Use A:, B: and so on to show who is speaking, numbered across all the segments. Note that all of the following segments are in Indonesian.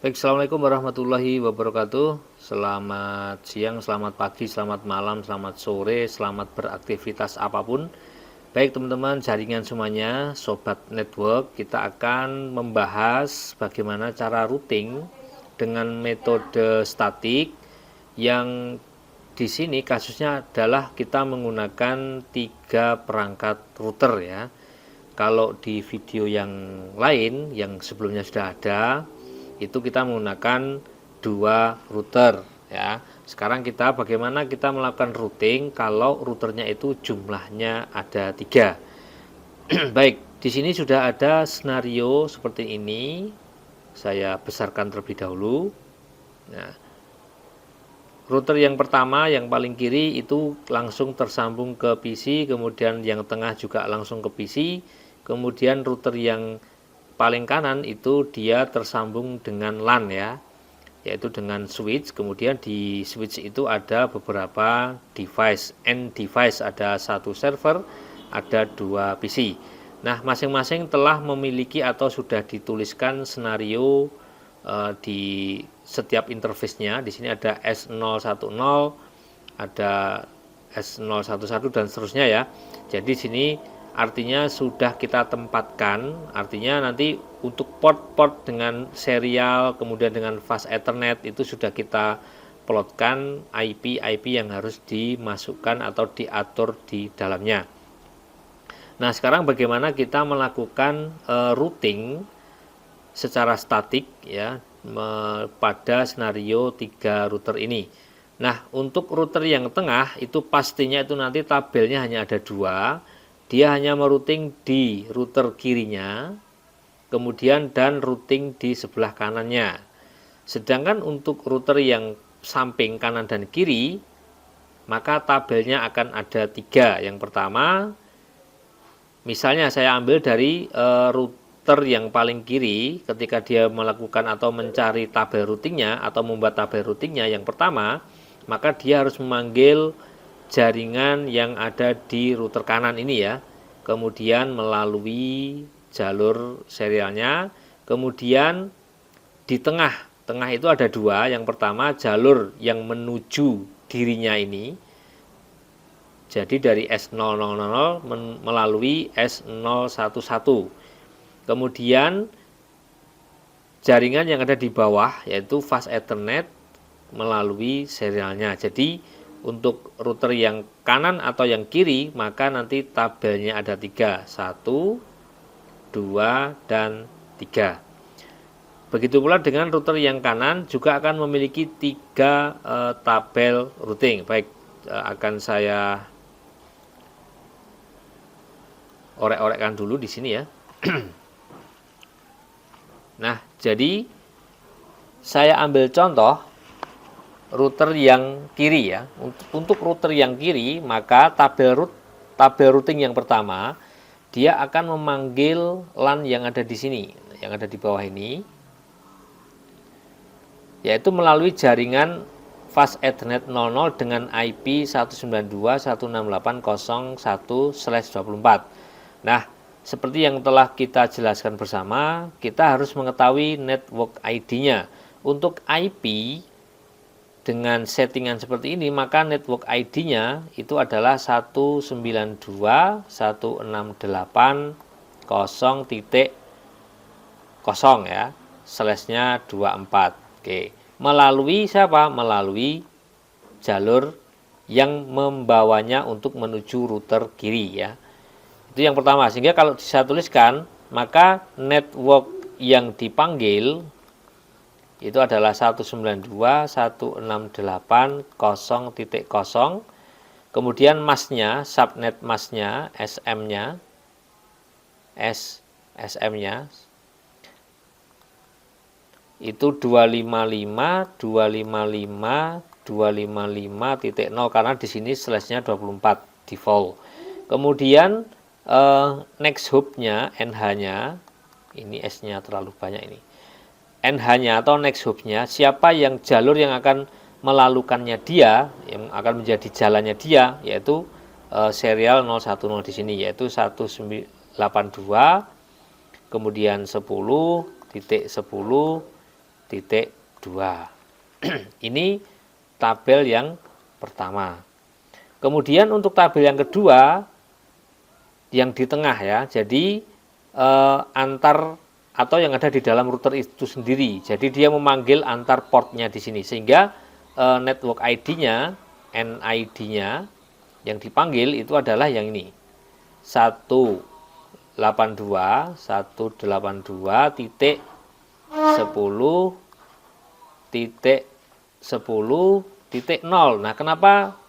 A: Baik, Assalamualaikum warahmatullahi wabarakatuh. Selamat siang, selamat pagi, selamat malam, selamat sore, selamat beraktivitas apapun. Baik teman-teman jaringan semuanya, Sobat Network, kita akan membahas bagaimana cara routing dengan metode statik yang di sini kasusnya adalah kita menggunakan 3 perangkat router ya. Kalau di video yang lain yang sebelumnya sudah ada, itu kita menggunakan 2 router ya. Sekarang kita bagaimana kita melakukan routing kalau routernya itu jumlahnya ada 3. Baik, di sini sudah ada skenario seperti ini. Saya besarkan terlebih dahulu. Nah, router yang pertama yang paling kiri itu langsung tersambung ke PC, kemudian yang tengah juga langsung ke PC, kemudian router yang paling kanan itu dia tersambung dengan LAN ya, yaitu dengan switch. Kemudian di switch itu ada beberapa device, N device, ada 1 server, ada 2 PC. Nah, masing-masing telah memiliki atau sudah dituliskan skenario di setiap interface-nya. Di sini ada S010, ada S011 dan seterusnya ya. Jadi di sini artinya sudah kita tempatkan, artinya nanti untuk port-port dengan serial kemudian dengan fast ethernet itu sudah kita plotkan IP yang harus dimasukkan atau diatur di dalamnya. Nah, sekarang bagaimana kita melakukan routing secara statik ya pada skenario 3 router ini. Nah, untuk router yang tengah itu pastinya itu nanti tabelnya hanya ada 2. Dia hanya merouting di router kirinya, kemudian dan routing di sebelah kanannya. Sedangkan untuk router yang samping kanan dan kiri, maka tabelnya akan ada 3. Yang pertama, misalnya saya ambil dari router yang paling kiri, ketika dia melakukan atau mencari tabel routingnya atau membuat tabel routingnya yang pertama, maka dia harus memanggil jaringan yang ada di router kanan ini ya, kemudian melalui jalur serialnya, kemudian di tengah itu ada 2. Yang pertama jalur yang menuju dirinya ini, jadi dari S000 melalui S011, kemudian jaringan yang ada di bawah yaitu fast ethernet melalui serialnya. Jadi untuk router yang kanan atau yang kiri, maka nanti tabelnya ada 3, 1, 2, dan 3. Begitu pula dengan router yang kanan juga akan memiliki 3 tabel routing. Baik, akan saya orek-orekkan dulu di sini ya. Nah, jadi saya ambil contoh router yang kiri ya. Untuk router yang kiri, maka tabel routing yang pertama dia akan memanggil LAN yang ada di sini, yang ada di bawah ini, yaitu melalui jaringan fast ethernet 00 dengan IP 192.168.01/24. Nah, seperti yang telah kita jelaskan bersama, kita harus mengetahui network ID-nya. Untuk IP dengan settingan seperti ini, maka network ID-nya itu adalah 192.168.0.0 ya, slash-nya 24. Oke. Melalui siapa? Melalui jalur yang membawanya untuk menuju router kiri ya. Itu yang pertama. Sehingga kalau saya tuliskan, maka network yang dipanggil itu adalah 192.168.0.0. Kemudian masknya, subnet masknya, SM-nya itu 255.255.255.0 karena di sini slash-nya 24 default. Kemudian next hop-nya, NH-nya, ini S-nya terlalu banyak ini. NH-nya atau next hop-nya, siapa yang jalur yang akan melalukannya dia, yang akan menjadi jalannya dia, yaitu serial 010 di sini, yaitu 182, kemudian 10.10, Ini tabel yang pertama. Kemudian untuk tabel yang kedua, yang di tengah ya, jadi antar atau yang ada di dalam router itu sendiri. Jadi dia memanggil antar portnya di sini, sehingga network ID-nya, NID-nya yang dipanggil itu adalah yang ini, 182.10.10.0. Nah, kenapa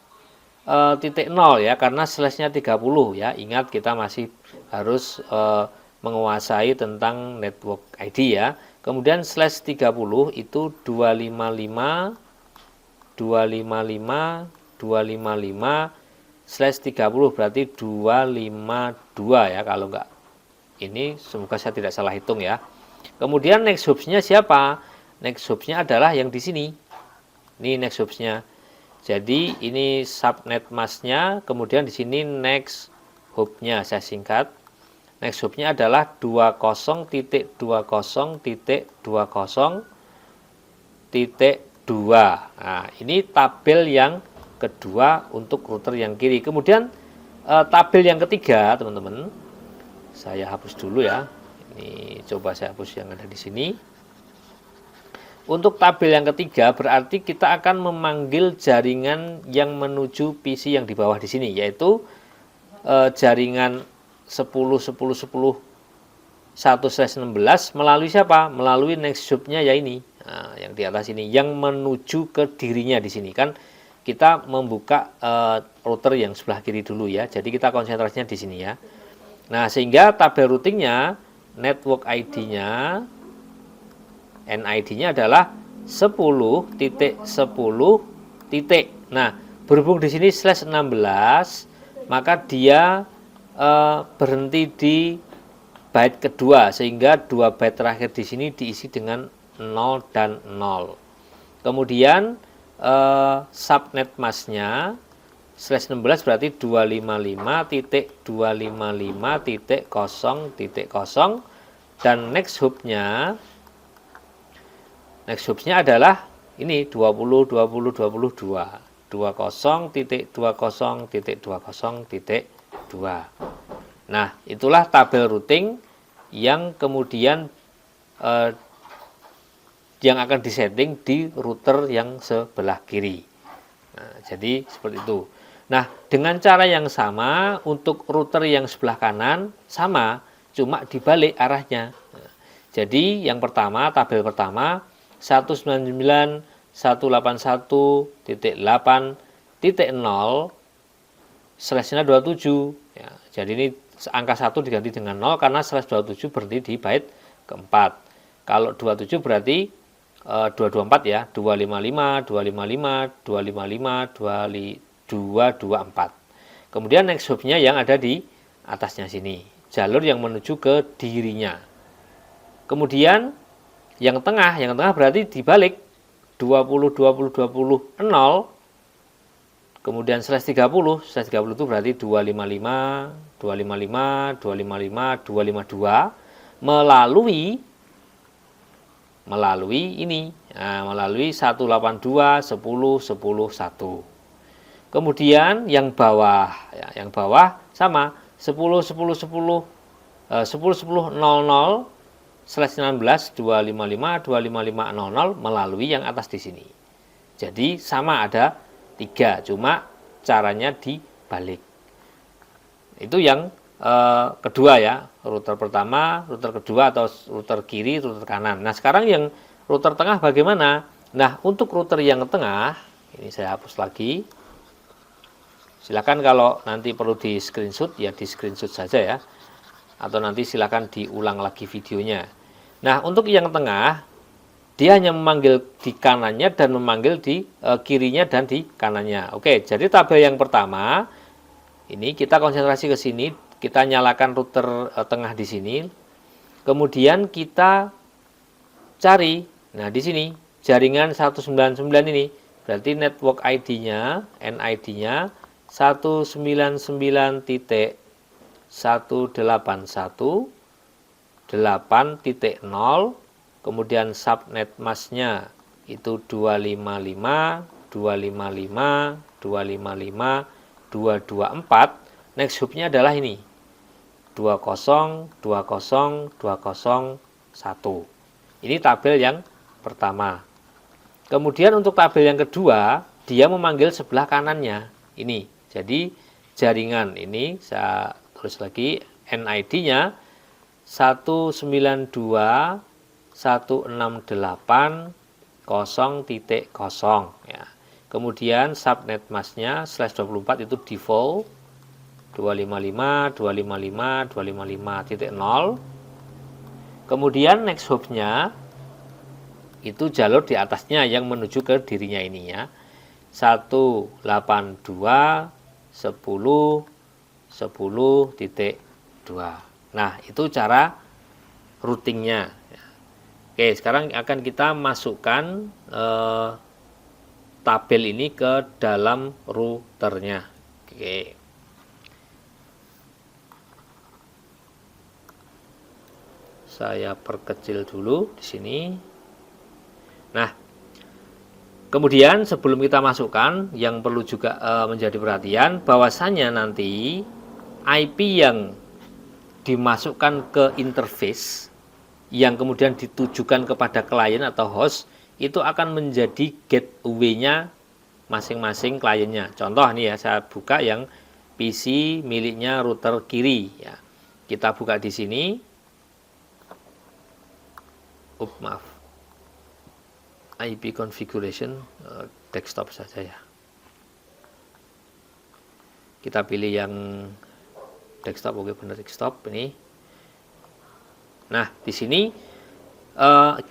A: titik 0 ya, karena slash-nya 30 ya. Ingat, kita masih harus menguasai tentang network ID ya. Kemudian slash 30 itu 255 slash 30 berarti 252 ya, kalau enggak ini, semoga saya tidak salah hitung ya. Kemudian next hopes-nya siapa? Next hopes-nya adalah yang di sini. Ini next hopes-nya. Jadi ini subnet mask-nya, kemudian di sini next hop-nya saya singkat. Next hop-nya adalah 20.20.20.2. Nah, ini tabel yang kedua untuk router yang kiri. Kemudian tabel yang ketiga, teman-teman, saya hapus dulu ya. Ini coba saya hapus yang ada di sini. Untuk tabel yang ketiga berarti kita akan memanggil jaringan yang menuju PC yang di bawah di sini, yaitu jaringan 10.10.10.1/16 melalui siapa? Melalui next hop-nya ya ini. Nah, yang di atas ini yang menuju ke dirinya di sini kan kita membuka router yang sebelah kiri dulu ya. Jadi kita konsentrasinya di sini ya. Nah, sehingga tabel routingnya, network ID-nya, NID-nya adalah 10.10. Nah, berhubung di sini slash 16, maka dia berhenti di byte kedua, sehingga 2 byte terakhir di sini diisi dengan 0 dan 0. Kemudian subnet mask-nya slash 16 berarti 255.255.0.0, dan next hop-nya adalah ini 20.20.22. Nah, itulah tabel routing yang kemudian yang akan disetting di router yang sebelah kiri. Nah, jadi seperti itu. Nah, dengan cara yang sama untuk router yang sebelah kanan sama, cuma dibalik arahnya. Nah, jadi yang pertama, tabel pertama 199.181.8.0 slash-nya 27 ya. Jadi ini angka 1 diganti dengan 0 karena slash 27 berarti di byte keempat. Kalau 27 berarti 224 ya, 255, 255, 255, 224. Kemudian next hop-nya yang ada di atasnya sini, jalur yang menuju ke dirinya. Kemudian yang tengah berarti dibalik 20, 0, kemudian slash 30 itu berarti 255, 255, 255, 252 melalui ini, nah, melalui 182, 10, 10, 1. Kemudian yang bawah sama 10, 10, 10, 10, 10, 00 slash 16 255 25500 melalui yang atas di sini. Jadi sama, ada 3, cuma caranya dibalik. Itu yang kedua ya, router pertama, router kedua atau router kiri, router kanan. Nah, sekarang yang router tengah bagaimana? Nah, untuk router yang tengah, ini saya hapus lagi. Silakan kalau nanti perlu di screenshot ya, di screenshot saja ya. Atau nanti silakan diulang lagi videonya. Nah, untuk yang tengah, dia hanya memanggil di kanannya dan memanggil di kirinya dan di kanannya. Oke, jadi tabel yang pertama, ini kita konsentrasi ke sini, kita nyalakan router tengah di sini. Kemudian kita cari, nah di sini, jaringan 199 ini, berarti network ID-nya, NID-nya, 199.181.8.0, kemudian subnet masknya itu 255, 255, 255, 224. Next hopnya adalah ini 20, 20, 201. Ini tabel yang pertama. Kemudian untuk tabel yang kedua, dia memanggil sebelah kanannya. Ini. Jadi jaringan ini saya tulis lagi NID-nya 192.168.0.0 ya. Kemudian subnet masknya /24 itu default 255, 255, 255.0. Kemudian next hopnya itu jalur di atasnya yang menuju ke dirinya ini ya. 182, 10, 10.2. Nah, itu cara routingnya. Oke, sekarang akan kita masukkan tabel ini ke dalam routernya. Oke. Saya perkecil dulu di sini. Nah, kemudian sebelum kita masukkan, yang perlu juga menjadi perhatian, bahwasannya nanti IP yang dimasukkan ke interface, yang kemudian ditujukan kepada klien atau host, itu akan menjadi gateway-nya masing-masing kliennya. Contoh nih ya, saya buka yang PC miliknya router kiri. Ya. Kita buka di sini. Maaf, IP configuration desktop saja ya. Kita pilih yang desktop, oke benar desktop ini. Nah di sini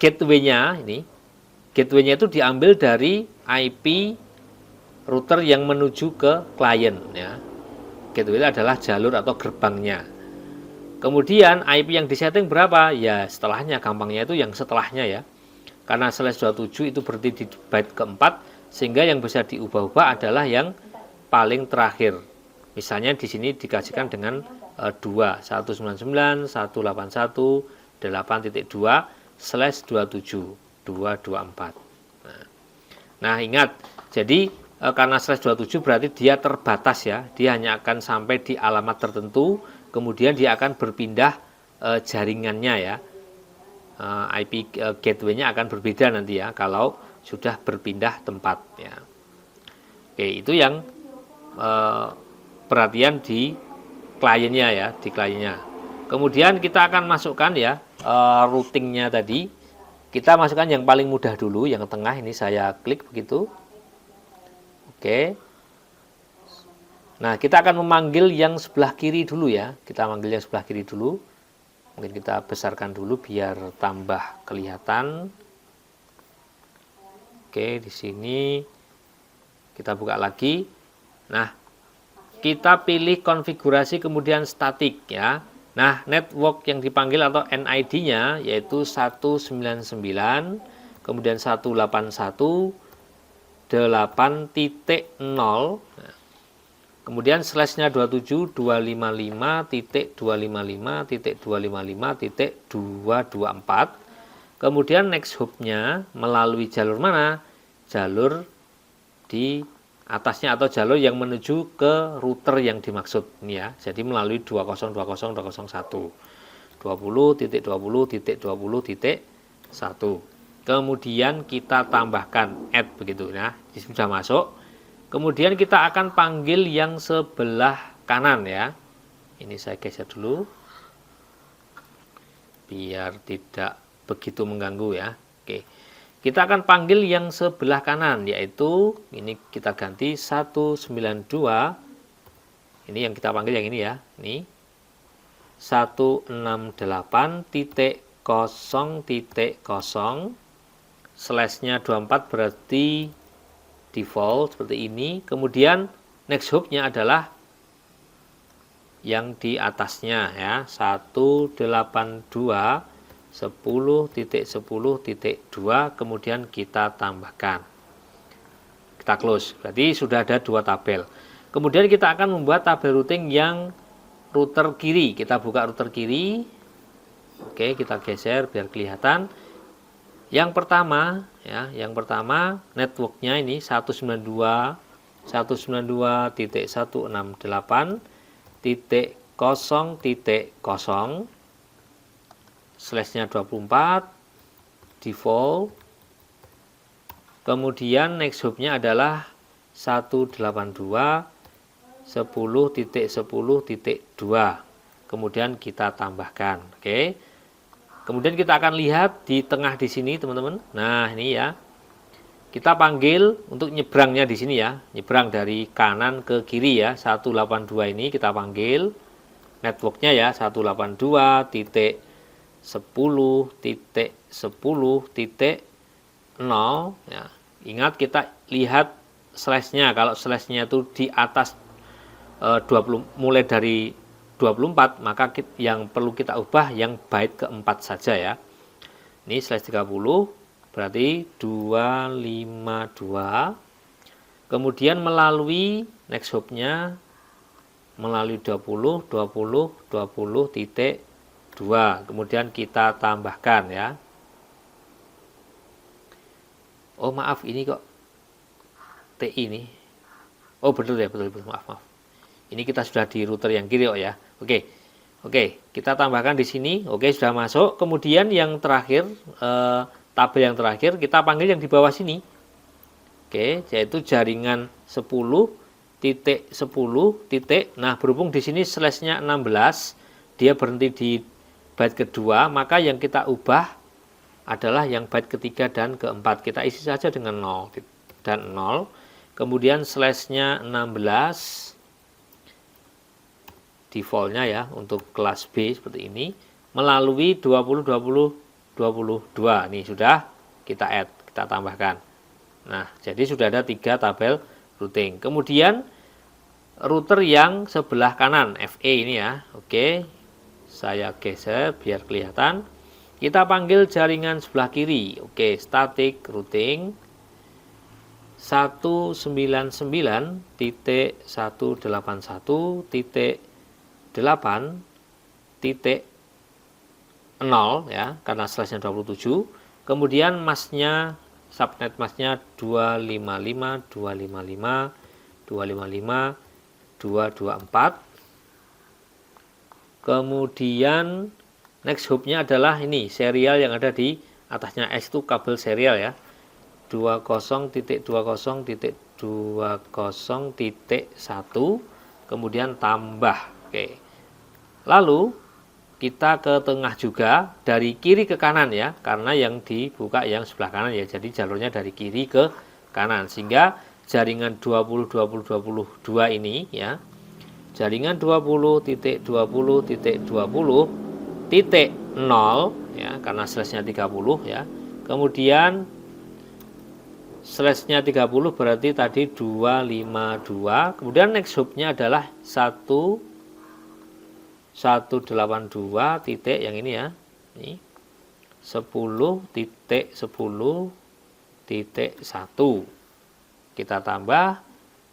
A: gateway-nya itu diambil dari IP router yang menuju ke klien ya. Gateway adalah jalur atau gerbangnya. Kemudian IP yang disetting berapa? Ya setelahnya, gampangnya itu yang setelahnya ya. Karena /27 itu berarti di byte keempat, sehingga yang bisa diubah-ubah adalah yang paling terakhir. Misalnya di sini dikasihkan dengan 2, 199, 181, 8.2/27, 224. Nah ingat, jadi karena /27 berarti dia terbatas ya. Dia hanya akan sampai di alamat tertentu, kemudian dia akan berpindah jaringannya ya. IP gateway-nya akan berbeda nanti ya kalau sudah berpindah tempat ya. Oke, itu yang perhatian di kliennya ya, di kliennya. Kemudian kita akan masukkan ya routingnya tadi. Kita masukkan yang paling mudah dulu, yang tengah ini saya klik begitu. Oke. Nah, kita akan memanggil yang sebelah kiri dulu ya. Kita manggil yang sebelah kiri dulu. Mungkin kita besarkan dulu biar tambah kelihatan. Oke, di sini kita buka lagi. Nah, kita pilih konfigurasi kemudian statik ya. Nah, network yang dipanggil atau NID-nya yaitu 199, kemudian 181, 8.0. Kemudian /nya 27, 255.255.255.224. Kemudian next hop-nya melalui jalur mana? Jalur di atasnya atau jalur yang menuju ke router yang dimaksud ini ya. Jadi melalui 20.20.201. 20.20.20.1. Kemudian kita tambahkan add begitu ya. Ini sudah masuk. Kemudian kita akan panggil yang sebelah kanan ya. Ini saya geser dulu. Biar tidak begitu mengganggu ya. Oke. Kita akan panggil yang sebelah kanan yaitu ini kita ganti 192. Ini yang kita panggil yang ini ya. Ini 168.0.0 /nya 24 berarti default seperti ini. Kemudian next hop-nya adalah yang di atasnya ya, 182.10.10.2, kemudian kita tambahkan. Kita close. Berarti sudah ada dua tabel. Kemudian kita akan membuat tabel routing yang router kiri. Kita buka router kiri. Oke, kita geser biar kelihatan. Yang pertama ya, yang pertama networknya ini 192.168.0.0/nya 24 default. Kemudian next hopnya adalah 182.10.10.2. Kemudian kita tambahkan. Oke. Kemudian kita akan lihat di tengah di sini, teman-teman. Nah, ini ya. Kita panggil untuk nyebrangnya di sini ya. Nyebrang dari kanan ke kiri ya. 182 ini kita panggil networknya ya, 182.10.10.0 ya. Ingat kita lihat slash-nya. Kalau slash-nya itu di atas 20, mulai dari 24, maka yang perlu kita ubah yang byte keempat saja ya. Ini slash 30 berarti 252. Kemudian melalui next hop-nya melalui 20 titik 2. Kemudian kita tambahkan ya. Oh maaf, ini kok TI ini. Oh betul ya, betul, maaf. Ini kita sudah di router yang kiri ya. Oke, kita tambahkan di sini. Oke, sudah masuk. Kemudian yang terakhir, tabel yang terakhir kita panggil yang di bawah sini. Oke, yaitu jaringan 10.10. Nah, berhubung di sini slash-nya 16, dia berhenti di byte kedua, maka yang kita ubah adalah yang byte ketiga dan keempat. Kita isi saja dengan 0 dan 0. Kemudian slash-nya 16. Defaultnya ya untuk kelas B seperti ini melalui 20 22 ini sudah kita add, kita tambahkan. Nah, jadi sudah ada 3 tabel routing. Kemudian router yang sebelah kanan FE ini ya. Oke, saya geser biar kelihatan. Kita panggil jaringan sebelah kiri. Oke, static routing 191.1.8.0 ya, karena slash-nya 27. Kemudian masnya, subnet masnya 254. Kemudian next hop-nya adalah ini serial yang ada di atasnya S itu kabel serial ya. 20.20.20.1 kemudian tambah. Oke. Lalu kita ke tengah juga dari kiri ke kanan ya, karena yang dibuka yang sebelah kanan ya. Jadi jalurnya dari kiri ke kanan sehingga jaringan 20.20.22 ini ya. Jaringan 20.20.20.0 ya, karena slash-nya 30 ya. Kemudian slash-nya 30 berarti tadi 252. Kemudian next hop-nya adalah 182 titik yang ini ya. Ini 10.10.1. Kita tambah.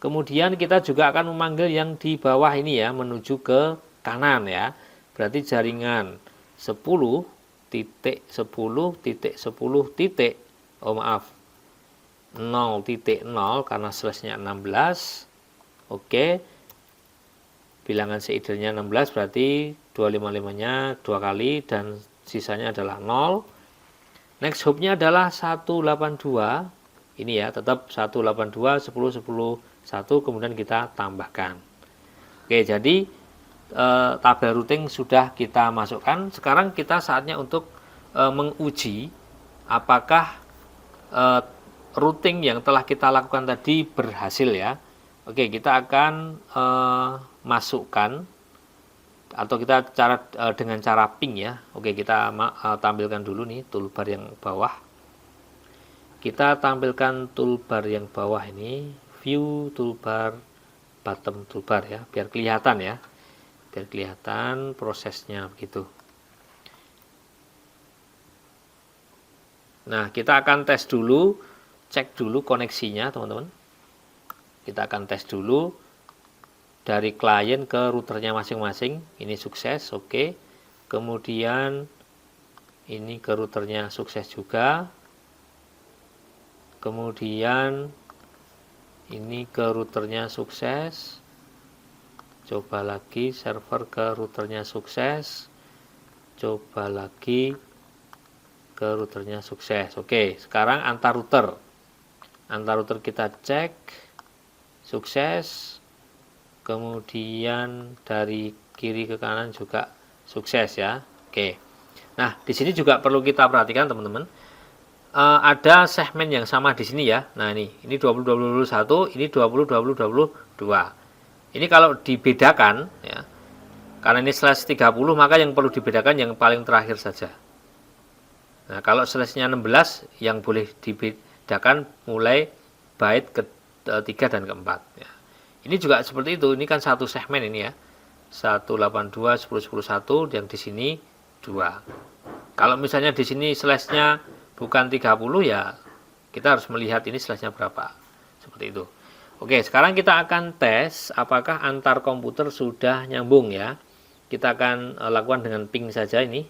A: Kemudian kita juga akan memanggil yang di bawah ini ya, menuju ke kanan ya. Berarti jaringan 10.10.10. Oh maaf, 0.0 karena slash-nya 16. Oke. Bilangan seidernya 16 berarti 255-nya 2 kali dan sisanya adalah 0. Next hop-nya adalah 182. Ini ya, tetap 182 10 10 1, kemudian kita tambahkan. Oke, jadi tabel routing sudah kita masukkan. Sekarang kita saatnya untuk menguji apakah routing yang telah kita lakukan tadi berhasil ya. Oke, kita akan masukkan atau kita dengan cara ping ya. Oke, kita tampilkan dulu nih toolbar yang bawah. Kita tampilkan toolbar yang bawah ini, view toolbar, bottom toolbar ya, biar kelihatan ya. Biar kelihatan prosesnya begitu. Nah, kita akan tes dulu, cek dulu koneksinya, teman-teman. Kita akan tes dulu dari klien ke routernya masing-masing. Ini sukses, oke. Kemudian ini ke routernya sukses juga. kemudian ini ke routernya sukses, coba lagi server ke routernya sukses, coba lagi ke routernya sukses. Oke, sekarang antar router kita cek sukses, kemudian dari kiri ke kanan juga sukses ya. Oke, nah di sini juga perlu kita perhatikan teman-teman, ada segmen yang sama di sini ya. Nah ini 2021, ini 2022. Ini kalau dibedakan ya, karena ini slash 30, maka yang perlu dibedakan yang paling terakhir saja. Nah kalau slashnya 16, yang boleh dibedakan mulai byte ke-3 dan ke-4 ya. Ini juga seperti itu, ini kan satu segmen ini ya, 182 10 10 1, yang di sini 2. Kalau misalnya di sini slashnya bukan 30 ya, kita harus melihat ini slashnya berapa, seperti itu. Oke, sekarang kita akan tes apakah antar komputer sudah nyambung ya. Kita akan lakukan dengan ping saja ini,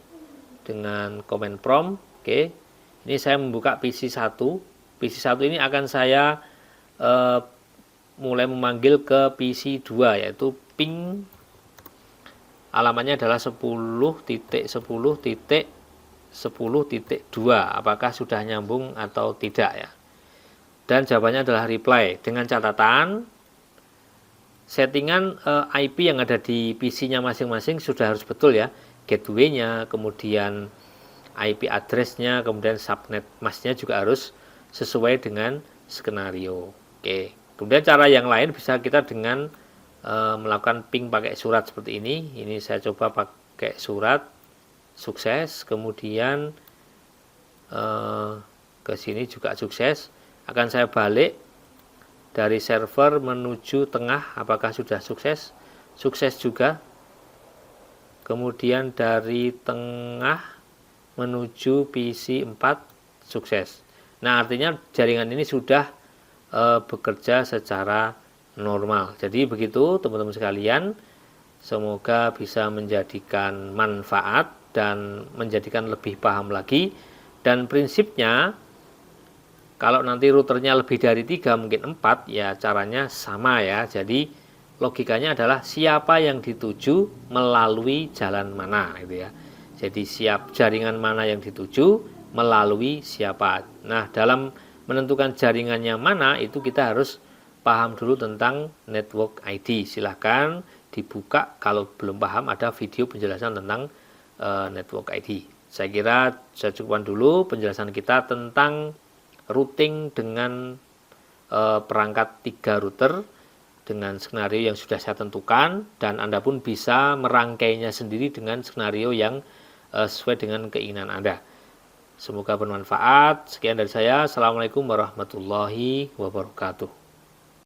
A: dengan command prompt. Oke, ini saya membuka PC1. PC1 ini akan saya mulai memanggil ke PC2, yaitu ping alamatnya adalah 10.10.10.2. Apakah sudah nyambung atau tidak ya. Dan jawabannya adalah reply, dengan catatan settingan IP yang ada di PC-nya masing-masing sudah harus betul ya. Gateway-nya, kemudian IP address-nya, kemudian subnet mask-nya juga harus sesuai dengan skenario. Oke. Kemudian cara yang lain bisa kita dengan melakukan ping pakai surat seperti ini. Ini saya coba pakai surat, sukses. Kemudian ke sini juga sukses. Akan saya balik dari server menuju tengah, apakah sudah sukses? Sukses juga. Kemudian dari tengah menuju PC4 sukses. Nah, artinya jaringan ini sudah bekerja secara normal. Jadi begitu teman-teman sekalian, semoga bisa menjadikan manfaat dan menjadikan lebih paham lagi. Dan prinsipnya, kalau nanti routernya lebih dari 3, mungkin 4, ya caranya sama ya. Jadi logikanya adalah siapa yang dituju melalui jalan mana gitu ya. Jadi jaringan mana yang dituju melalui siapa. Nah, dalam menentukan jaringannya mana itu kita harus paham dulu tentang network ID. Silahkan dibuka kalau belum paham, ada video penjelasan tentang network ID. Saya kira saya cukupkan dulu penjelasan kita tentang routing dengan perangkat 3 router dengan skenario yang sudah saya tentukan, dan Anda pun bisa merangkainya sendiri dengan skenario yang sesuai dengan keinginan Anda. Semoga bermanfaat. Sekian dari saya. Assalamualaikum warahmatullahi wabarakatuh.